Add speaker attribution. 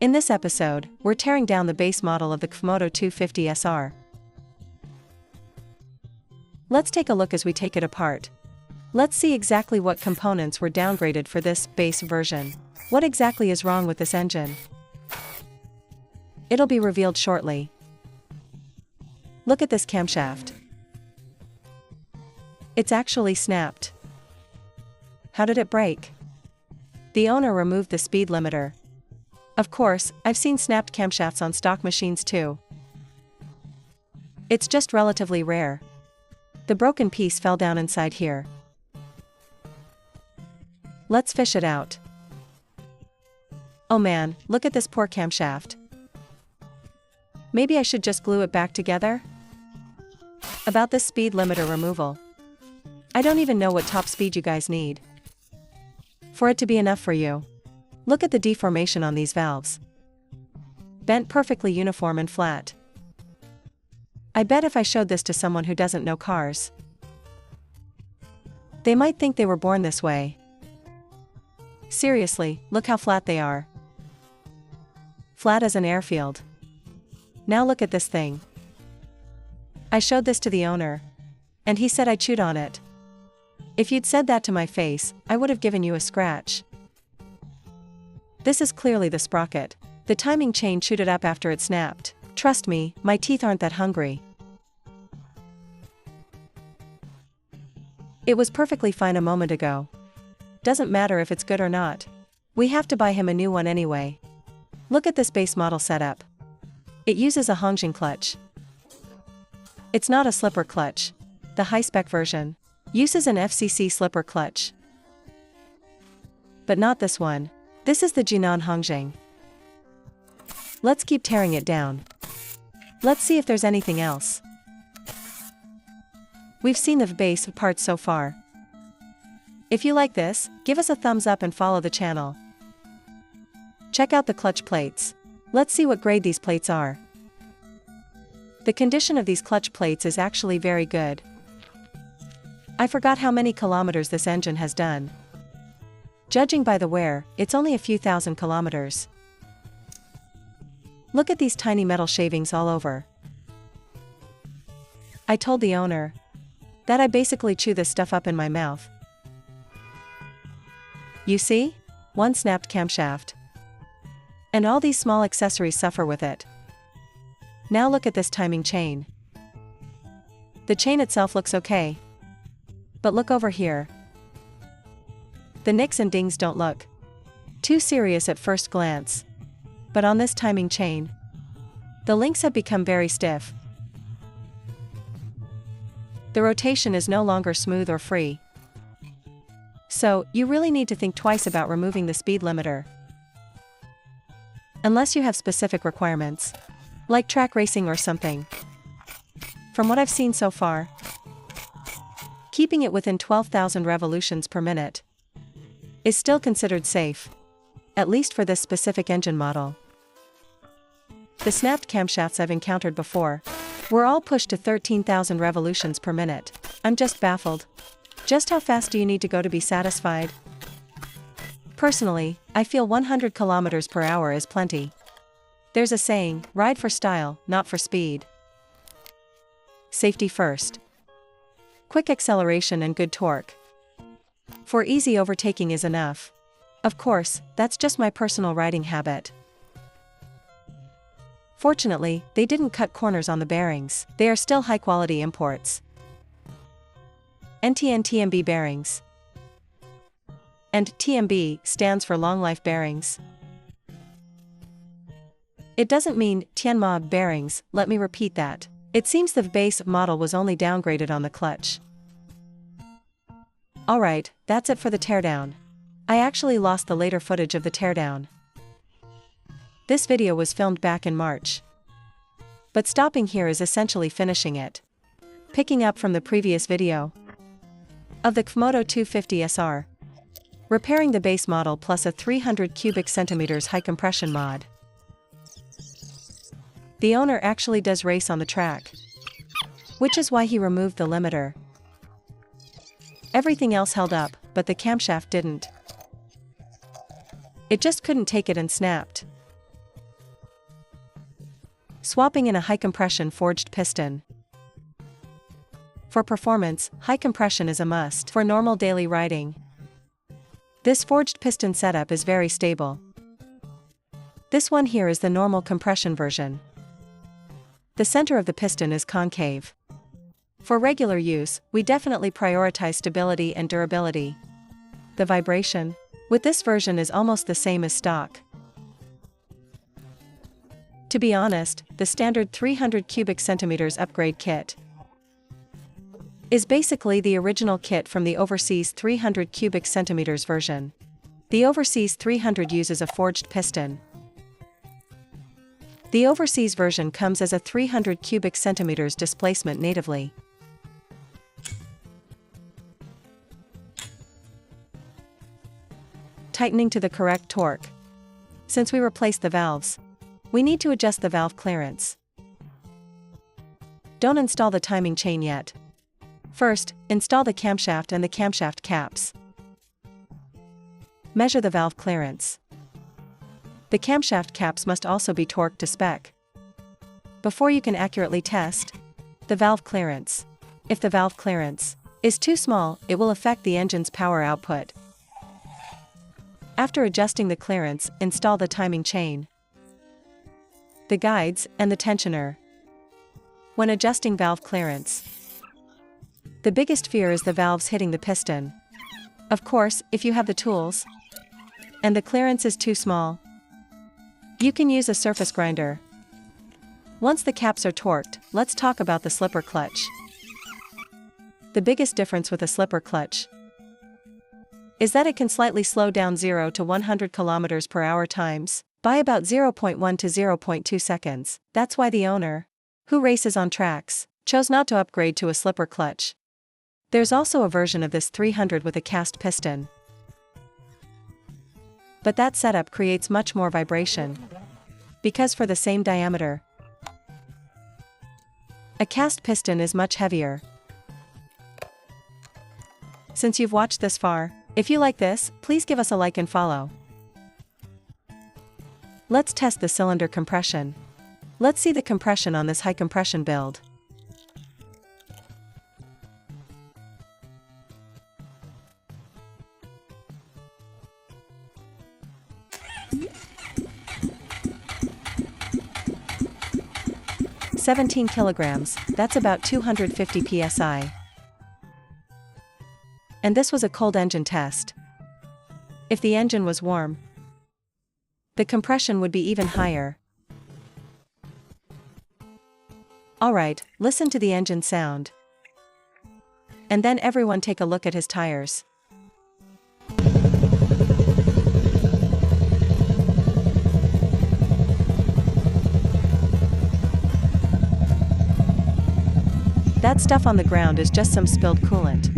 Speaker 1: In this episode, we're tearing down the base model of the CFMOTO 250SR. Let's take a look as we take it apart. Let's see exactly what components were downgraded for this base version. What exactly is wrong with this engine? It'll be revealed shortly. Look at this camshaft. It's actually snapped. How did it break? The owner removed the speed limiter. Of course, I've seen snapped camshafts on stock machines too. It's just relatively rare. The broken piece fell down inside here. Let's fish it out. Oh man, look at this poor camshaft. Maybe I should just glue it back together? About this speed limiter removal. I don't even know what top speed you guys need for it to be enough for you. Look at the deformation on these valves. Bent perfectly uniform and flat. I bet if I showed this to someone who doesn't know cars, they might think they were born this way. Seriously, look how flat they are. Flat as an airfield. Now look at this thing. I showed this to the owner, and he said I chewed on it. If you'd said that to my face, I would have given you a scratch. This is clearly the sprocket. The timing chain chewed it up after it snapped. Trust me, my teeth aren't that hungry. It was perfectly fine a moment ago. Doesn't matter if it's good or not. We have to buy him a new one anyway. Look at this base model setup. It uses a Hongzheng clutch. It's not a slipper clutch. The high-spec version uses an FCC slipper clutch. But not this one. This is the Jinan Hongzheng. Let's keep tearing it down. Let's see if there's anything else. We've seen the base parts so far. If you like this, give us a thumbs up and follow the channel. Check out the clutch plates. Let's see what grade these plates are. The condition of these clutch plates is actually very good. I forgot how many kilometers this engine has done. Judging by the wear, it's only a few thousand kilometers. Look at these tiny metal shavings all over. I told the owner that I basically chew this stuff up in my mouth. You see? One snapped camshaft. And all these small accessories suffer with it. Now look at this timing chain. The chain itself looks okay. But look over here. The nicks and dings don't look too serious at first glance. But on this timing chain, the links have become very stiff. The rotation is no longer smooth or free. So, you really need to think twice about removing the speed limiter. Unless you have specific requirements, like track racing or something. From what I've seen so far, keeping it within 12,000 revolutions per minute is still considered safe, at least for this specific engine model. The snapped camshafts I've encountered before were all pushed to 13,000 revolutions per minute. I'm just baffled. Just how fast do you need to go to be satisfied? Personally, I feel 100 kilometers per hour is plenty. There's a saying, ride for style, not for speed. Safety first. Quick acceleration and good torque for easy overtaking is enough. Of course, that's just my personal riding habit. Fortunately, they didn't cut corners on the bearings. They are still high-quality imports. NTN-TMB bearings. And TMB stands for Long Life Bearings. It doesn't mean Tianma bearings, let me repeat that. It seems the base model was only downgraded on the clutch. Alright, that's it for the teardown. I actually lost the later footage of the teardown. This video was filmed back in March. But stopping here is essentially finishing it. Picking up from the previous video of the CFMOTO 250SR. Repairing the base model plus a 300 cubic centimeters high compression mod. The owner actually does race on the track, which is why he removed the limiter. Everything else held up, but the camshaft didn't. It just couldn't take it and snapped. Swapping in a high-compression forged piston. For performance, high compression is a must for normal daily riding. This forged piston setup is very stable. This one here is the normal compression version. The center of the piston is concave. For regular use, we definitely prioritize stability and durability. The vibration with this version is almost the same as stock. To be honest, the standard 300 cubic centimeters upgrade kit is basically the original kit from the Overseas 300 cubic centimeters version. The Overseas 300 uses a forged piston. The Overseas version comes as a 300 cubic centimeters displacement natively. Tightening to the correct torque. Since we replaced the valves, we need to adjust the valve clearance. Don't install the timing chain yet. First, install the camshaft and the camshaft caps. Measure the valve clearance. The camshaft caps must also be torqued to spec before you can accurately test the valve clearance. If the valve clearance is too small, it will affect the engine's power output. After adjusting the clearance, install the timing chain, the guides, and the tensioner. When adjusting valve clearance, the biggest fear is the valves hitting the piston. Of course, if you have the tools and the clearance is too small, you can use a surface grinder. Once the caps are torqued, let's talk about the slipper clutch. The biggest difference with a slipper clutch is that it can slightly slow down 0 to 100 km/h times by about 0.1 to 0.2 seconds. That's why the owner, who races on tracks, chose not to upgrade to a slipper clutch. There's also a version of this 300 with a cast piston, but that setup creates much more vibration, because for the same diameter, a cast piston is much heavier. Since you've watched this far, if you like this, please give us a like and follow. Let's test the cylinder compression. Let's see the compression on this high compression build. "17 kilograms, that's about 250 psi. And this was a cold engine test. If the engine was warm, the compression would be even higher. Alright, listen to the engine sound. And then everyone take a look at his tires. That stuff on the ground is just some spilled coolant.